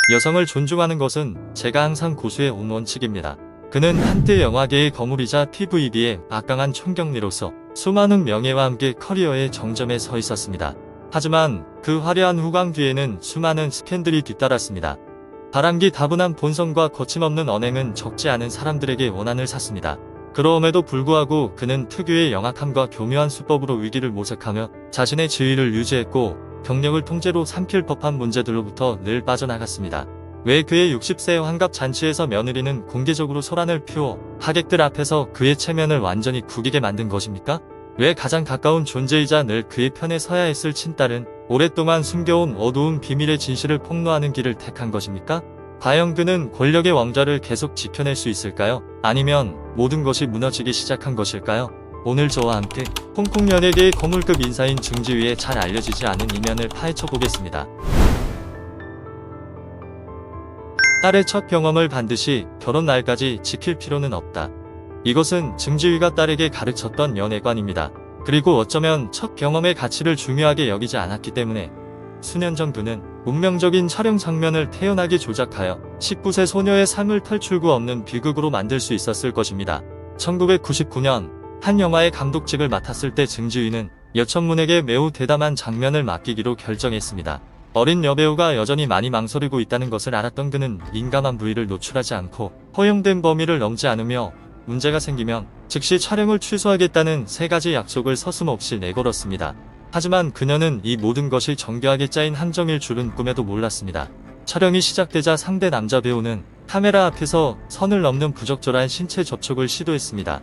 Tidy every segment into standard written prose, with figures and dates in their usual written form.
여성을 존중하는 것은 제가 항상 고수해온 원칙입니다. 그는 한때 영화계의 거물이자 TVB의 막강한 총경리로서 수많은 명예와 함께 커리어의 정점에 서 있었습니다. 하지만 그 화려한 후광 뒤에는 수많은 스캔들이 뒤따랐습니다. 바람기 다분한 본성과 거침없는 언행은 적지 않은 사람들에게 원한을 샀습니다. 그러함에도 불구하고 그는 특유의 영악함과 교묘한 수법으로 위기를 모색하며 자신의 지위를 유지했고 경력을 통째로 삼킬 법한 문제들로부터 늘 빠져나갔습니다. 왜 그의 60세 환갑 잔치에서 며느리는 공개적으로 소란을 피워 하객들 앞에서 그의 체면을 완전히 구기게 만든 것입니까? 왜 가장 가까운 존재이자 늘 그의 편에 서야 했을 친딸은 오랫동안 숨겨온 어두운 비밀의 진실을 폭로하는 길을 택한 것입니까? 과연 그는 권력의 왕좌를 계속 지켜낼 수 있을까요? 아니면 모든 것이 무너지기 시작한 것일까요? 오늘 저와 함께 홍콩 연예계의 거물급 인사인 증지위의 잘 알려지지 않은 이면을 파헤쳐 보겠습니다. 딸의 첫 경험을 반드시 결혼 날까지 지킬 필요는 없다. 이것은 증지위가 딸에게 가르쳤던 연애관입니다. 그리고 어쩌면 첫 경험의 가치를 중요하게 여기지 않았기 때문에 수년 전 그는 운명적인 촬영 장면을 태연하게 조작하여 19세 소녀의 삶을 탈출구 없는 비극으로 만들 수 있었을 것입니다. 1999년 한 영화의 감독직을 맡았을 때 증지위는 여천문에게 매우 대담한 장면을 맡기기로 결정했습니다. 어린 여배우가 여전히 많이 망설이고 있다는 것을 알았던 그는 민감한 부위를 노출하지 않고 허용된 범위를 넘지 않으며 문제가 생기면 즉시 촬영을 취소하겠다는 3가지 약속을 서슴없이 내걸었습니다. 하지만 그녀는 이 모든 것이 정교하게 짜인 함정일 줄은 꿈에도 몰랐습니다. 촬영이 시작되자 상대 남자 배우는 카메라 앞에서 선을 넘는 부적절한 신체 접촉을 시도했습니다.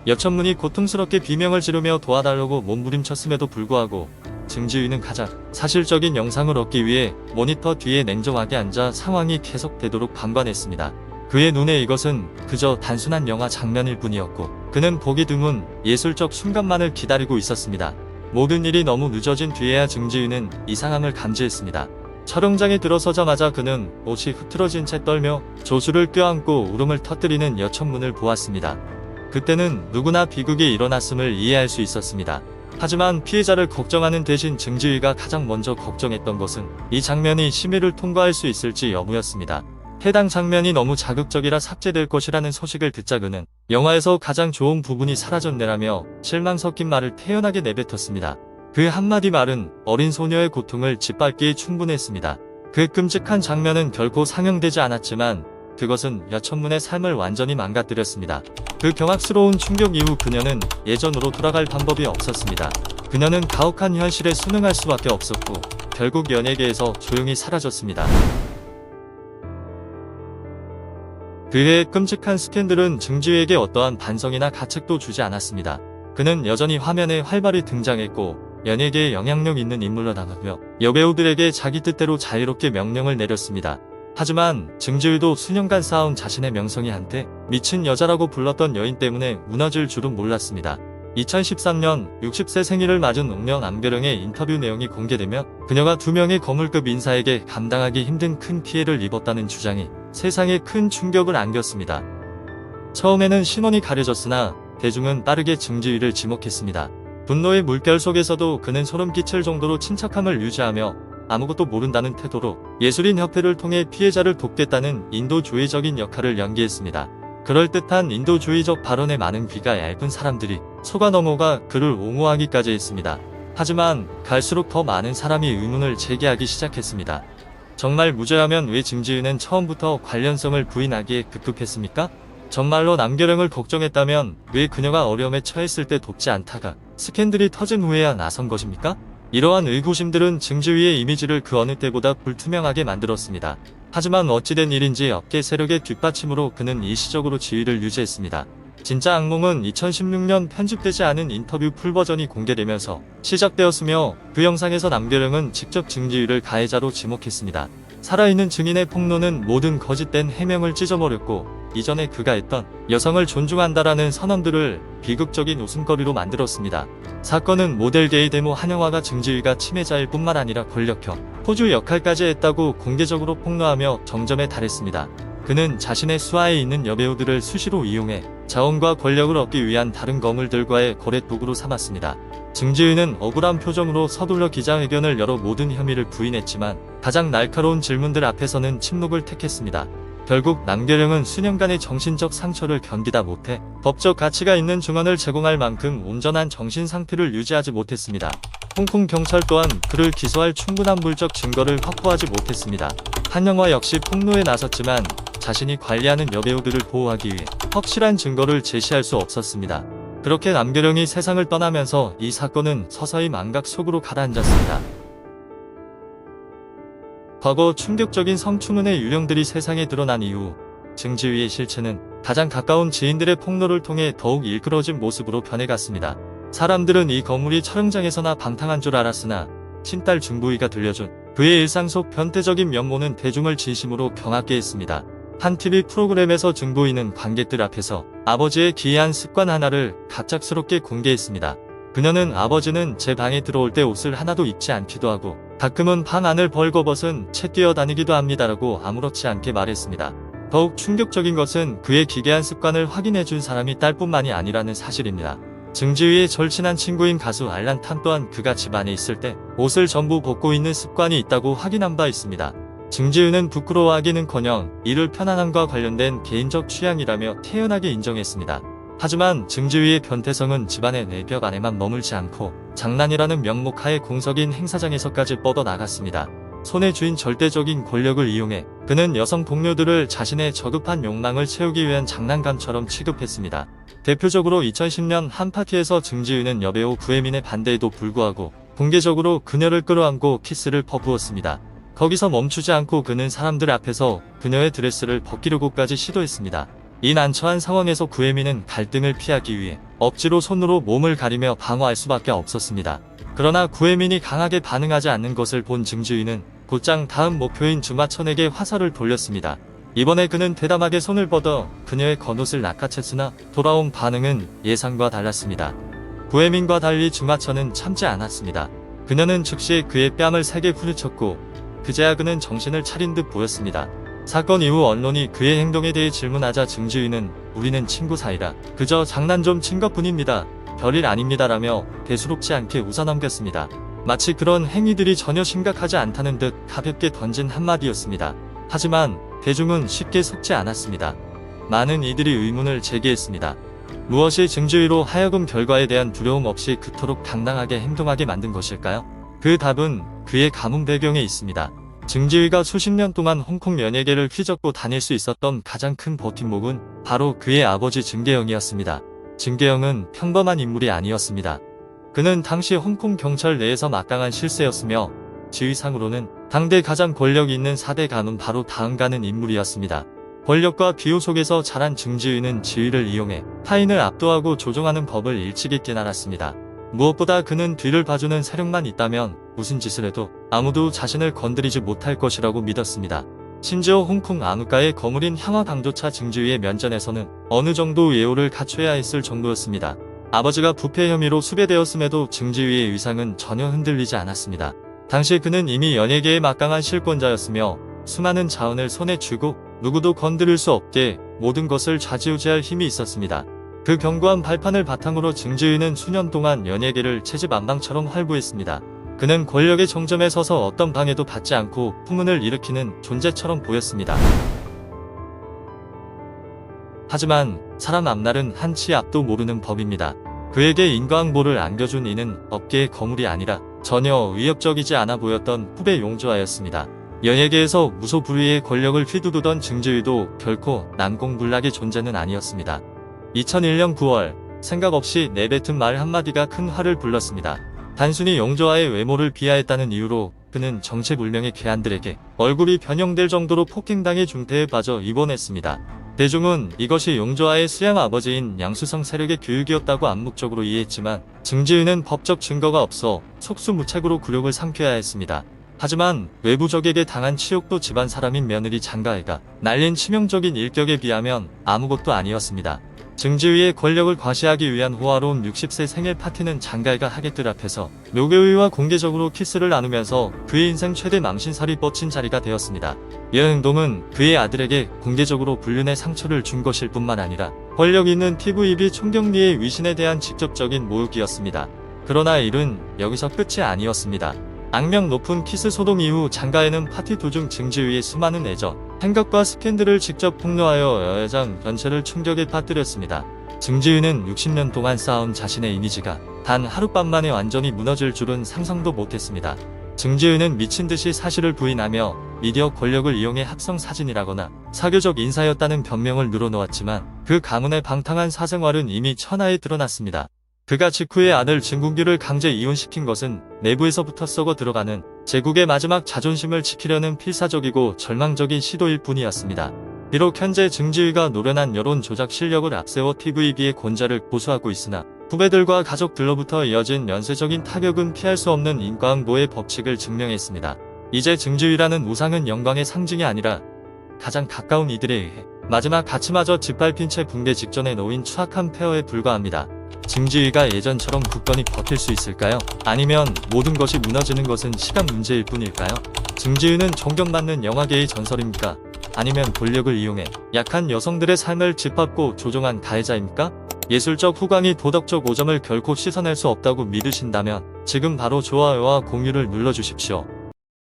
여천문이 고통스럽게 비명을 지르며 도와달라고 몸부림쳤음에도 불구하고 증지위는 가장 사실적인 영상을 얻기 위해 모니터 뒤에 냉정하게 앉아 상황이 계속되도록 방관했습니다. 그의 눈에 이것은 그저 단순한 영화 장면일 뿐이었고 그는 보기 드문 예술적 순간만을 기다리고 있었습니다. 모든 일이 너무 늦어진 뒤에야 증지위는 이 상황을 감지했습니다. 촬영장에 들어서자마자 그는 옷이 흐트러진 채 떨며 조수를 껴안고 울음을 터뜨리는 여천문을 보았습니다. 그때는 누구나 비극이 일어났음을 이해할 수 있었습니다. 하지만 피해자를 걱정하는 대신 증지위가 가장 먼저 걱정했던 것은 이 장면이 심의를 통과할 수 있을지 여부였습니다. 해당 장면이 너무 자극적이라 삭제될 것이라는 소식을 듣자 그는 영화에서 가장 좋은 부분이 사라졌네라며 실망 섞인 말을 태연하게 내뱉었습니다. 그 한마디 말은 어린 소녀의 고통을 짓밟기에 충분했습니다. 그 끔찍한 장면은 결코 상영되지 않았지만 그것은 여천문의 삶을 완전히 망가뜨렸습니다. 그 경악스러운 충격 이후 그녀는 예전으로 돌아갈 방법이 없었습니다. 그녀는 가혹한 현실에 순응할 수밖에 없었고 결국 연예계에서 조용히 사라졌습니다. 그의 끔찍한 스캔들은 증지위에게 어떠한 반성이나 가책도 주지 않았습니다. 그는 여전히 화면에 활발히 등장했고 연예계에 영향력 있는 인물로 나가며 여배우들에게 자기 뜻대로 자유롭게 명령을 내렸습니다. 하지만 증지위도 수년간 쌓아온 자신의 명성이 한때 미친 여자라고 불렀던 여인 때문에 무너질 줄은 몰랐습니다. 2013년 60세 생일을 맞은 옥명 안별영의 인터뷰 내용이 공개되며 그녀가 2명의 거물급 인사에게 감당하기 힘든 큰 피해를 입었다는 주장이 세상에 큰 충격을 안겼습니다. 처음에는 신원이 가려졌으나 대중은 빠르게 증지위를 지목했습니다. 분노의 물결 속에서도 그는 소름 끼칠 정도로 침착함을 유지하며 아무것도 모른다는 태도로 예술인협회를 통해 피해자를 돕겠다는 인도주의적인 역할을 연기했습니다. 그럴듯한 인도주의적 발언에 많은 귀가 얇은 사람들이 속아 넘어가 그를 옹호하기까지 했습니다. 하지만 갈수록 더 많은 사람이 의문을 제기하기 시작했습니다. 정말 무죄하면 왜 증지위는 처음부터 관련성을 부인하기에 급급했습니까? 정말로 남결영을 걱정했다면 왜 그녀가 어려움에 처했을 때 돕지 않다가 스캔들이 터진 후에야 나선 것입니까? 이러한 의구심들은 증지위의 이미지를 그 어느 때보다 불투명하게 만들었습니다. 하지만 어찌된 일인지 업계 세력의 뒷받침으로 그는 일시적으로 지위를 유지했습니다. 진짜 악몽은 2016년 편집되지 않은 인터뷰 풀버전이 공개되면서 시작되었으며 그 영상에서 남결영은 직접 증지위를 가해자로 지목했습니다. 살아있는 증인의 폭로는 모든 거짓된 해명을 찢어버렸고 이전에 그가 했던 여성을 존중한다라는 선언들을 비극적인 웃음거리로 만들었습니다. 사건은 모델 게이 데모 한영화가 증지위가 침해자일 뿐만 아니라 권력형, 포주 역할까지 했다고 공개적으로 폭로하며 정점에 달했습니다. 그는 자신의 수하에 있는 여배우들을 수시로 이용해 자원과 권력을 얻기 위한 다른 거물들과의 거래 도구로 삼았습니다. 증지위는 억울한 표정으로 서둘러 기자회견을 열어 모든 혐의를 부인했지만 가장 날카로운 질문들 앞에서는 침묵을 택했습니다. 결국 남계령은 수년간의 정신적 상처를 견디다 못해 법적 가치가 있는 증언을 제공할 만큼 온전한 정신 상태를 유지하지 못했습니다. 홍콩 경찰 또한 그를 기소할 충분한 물적 증거를 확보하지 못했습니다. 한영화 역시 폭로에 나섰지만 자신이 관리하는 여배우들을 보호하기 위해 확실한 증거를 제시할 수 없었습니다. 그렇게 남계령이 세상을 떠나면서 이 사건은 서서히 망각 속으로 가라앉았습니다. 과거 충격적인 성추문의 유령들이 세상에 드러난 이후 증지위의 실체는 가장 가까운 지인들의 폭로를 통해 더욱 일그러진 모습으로 변해갔습니다. 사람들은 이 거물이 촬영장에서나 방탕한 줄 알았으나 친딸 증부위가 들려준 그의 일상 속 변태적인 면모는 대중을 진심으로 경악게 했습니다. 한 TV 프로그램에서 증부위는 관객들 앞에서 아버지의 기이한 습관 하나를 갑작스럽게 공개했습니다. 그녀는 아버지는 제 방에 들어올 때 옷을 하나도 입지 않기도 하고 가끔은 방 안을 벌거벗은 채 뛰어다니기도 합니다라고 아무렇지 않게 말했습니다. 더욱 충격적인 것은 그의 기괴한 습관을 확인해준 사람이 딸뿐만이 아니라는 사실입니다. 증지위의 절친한 친구인 가수 알란탄 또한 그가 집 안에 있을 때 옷을 전부 벗고 있는 습관이 있다고 확인한 바 있습니다. 증지위는 부끄러워하기는커녕 이를 편안함과 관련된 개인적 취향이라며 태연하게 인정했습니다. 하지만 증지위의 변태성은 집안의 내벽 안에만 머물지 않고 장난이라는 명목하에 공석인 행사장에서까지 뻗어나갔습니다. 손에 쥔 절대적인 권력을 이용해 그는 여성 동료들을 자신의 저급한 욕망을 채우기 위한 장난감처럼 취급했습니다. 대표적으로 2010년 한 파티에서 증지위는 여배우 구혜민의 반대에도 불구하고 공개적으로 그녀를 끌어안고 키스를 퍼부었습니다. 거기서 멈추지 않고 그는 사람들 앞에서 그녀의 드레스를 벗기려고까지 시도했습니다. 이 난처한 상황에서 구혜민은 갈등을 피하기 위해 억지로 손으로 몸을 가리며 방어할 수밖에 없었습니다. 그러나 구혜민이 강하게 반응하지 않는 것을 본 증지위는 곧장 다음 목표인 주마천에게 화살을 돌렸습니다. 이번에 그는 대담하게 손을 뻗어 그녀의 겉옷을 낚아챘으나 돌아온 반응은 예상과 달랐습니다. 구혜민과 달리 주마천은 참지 않았습니다. 그녀는 즉시 그의 뺨을 세게 후려쳤고 그제야 그는 정신을 차린 듯 보였습니다. 사건 이후 언론이 그의 행동에 대해 질문하자 증지위는 우리는 친구 사이라 그저 장난 좀 친 것뿐입니다. 별일 아닙니다라며 대수롭지 않게 웃어넘겼습니다. 마치 그런 행위들이 전혀 심각하지 않다는 듯 가볍게 던진 한마디였습니다. 하지만 대중은 쉽게 속지 않았습니다. 많은 이들이 의문을 제기했습니다. 무엇이 증지위로 하여금 결과에 대한 두려움 없이 그토록 당당하게 행동하게 만든 것일까요? 그 답은 그의 가문 배경에 있습니다. 증지위가 수십 년 동안 홍콩 연예계를 휘젓고 다닐 수 있었던 가장 큰 버팀목은 바로 그의 아버지 증계영이었습니다. 증계영은 평범한 인물이 아니었습니다. 그는 당시 홍콩 경찰 내에서 막강한 실세였으며 지위상으로는 당대 가장 권력 있는 4대 가문 바로 다음가는 인물이었습니다. 권력과 비호 속에서 자란 증지위는 지위를 이용해 타인을 압도하고 조종하는 법을 일찍 잊긴 알았습니다. 무엇보다 그는 뒤를 봐주는 세력만 있다면 무슨 짓을 해도 아무도 자신을 건드리지 못할 것이라고 믿었습니다. 심지어 홍콩 암흑가의 거물인 향화당조차 증지위의 면전에서는 어느 정도 예우를 갖춰야 했을 정도였습니다. 아버지가 부패 혐의로 수배되었음에도 증지위의 위상은 전혀 흔들리지 않았습니다. 당시 그는 이미 연예계의 막강한 실권자였으며 수많은 자원을 손에 쥐고 누구도 건드릴 수 없게 모든 것을 좌지우지할 힘이 있었습니다. 그 견고한 발판을 바탕으로 증지위는 수년 동안 연예계를 채집안방처럼 활보했습니다. 그는 권력의 정점에 서서 어떤 방해도 받지 않고 풍문을 일으키는 존재처럼 보였습니다. 하지만 사람 앞날은 한치 앞도 모르는 법입니다. 그에게 인과응보를 안겨준 이는 업계의 거물이 아니라 전혀 위협적이지 않아 보였던 후배 용조아였습니다. 연예계에서 무소불위의 권력을 휘두르던 증지위도 결코 난공불락의 존재는 아니었습니다. 2001년 9월 생각 없이 내뱉은 말 한마디가 큰 화를 불렀습니다. 단순히 용조아의 외모를 비하했다는 이유로 그는 정체불명의 괴한들에게 얼굴이 변형될 정도로 폭행당해 중태에 빠져 입원했습니다. 대중은 이것이 용조아의 수양 아버지인 양수성 세력의 교육이었다고 암묵적으로 이해했지만 증지위는 법적 증거가 없어 속수무책으로 굴욕을 삼켜야 했습니다. 하지만 외부 적에게 당한 치욕도 집안 사람인 며느리 장가애가 날린 치명적인 일격에 비하면 아무것도 아니었습니다. 증지위의 권력을 과시하기 위한 호화로운 60세 생일 파티는 장가희가 하객들 앞에서 노교위와 공개적으로 키스를 나누면서 그의 인생 최대 망신살이 뻗친 자리가 되었습니다. 이 행동은 그의 아들에게 공개적으로 불륜의 상처를 준 것일 뿐만 아니라 권력 있는 TV 총경리의 위신에 대한 직접적인 모욕이었습니다. 그러나 일은 여기서 끝이 아니었습니다. 악명 높은 키스 소동 이후 장가희는 파티 도중 증지위의 수많은 애정, 행각과 스캔들을 직접 폭로하여 여회장 전체를 충격에 빠뜨렸습니다. 증지위는 60년 동안 쌓아온 자신의 이미지가 단 하룻밤만에 완전히 무너질 줄은 상상도 못했습니다. 증지위는 미친듯이 사실을 부인하며 미디어 권력을 이용해 합성 사진이라거나 사교적 인사였다는 변명을 늘어놓았지만 그 가문의 방탕한 사생활은 이미 천하에 드러났습니다. 그가 직후에 아들 증국유를 강제 이혼시킨 것은 내부에서부터 썩어 들어가는 제국의 마지막 자존심을 지키려는 필사적이고 절망적인 시도일 뿐이었습니다. 비록 현재 증지위가 노련한 여론 조작 실력을 앞세워 TVB의 권좌를 고수하고 있으나 후배들과 가족들로부터 이어진 연쇄적인 타격은 피할 수 없는 인과응보의 법칙을 증명했습니다. 이제 증지위라는 우상은 영광의 상징이 아니라 가장 가까운 이들에 의해 마지막 가치마저 짓밟힌 채 붕괴 직전에 놓인 추악한 폐허에 불과합니다. 증지위가 예전처럼 굳건히 버틸 수 있을까요? 아니면 모든 것이 무너지는 것은 시간 문제일 뿐일까요? 증지위는 존경받는 영화계의 전설입니까? 아니면 권력을 이용해 약한 여성들의 삶을 짓밟고 조종한 가해자입니까? 예술적 후광이 도덕적 오점을 결코 씻어낼 수 없다고 믿으신다면 지금 바로 좋아요와 공유를 눌러주십시오.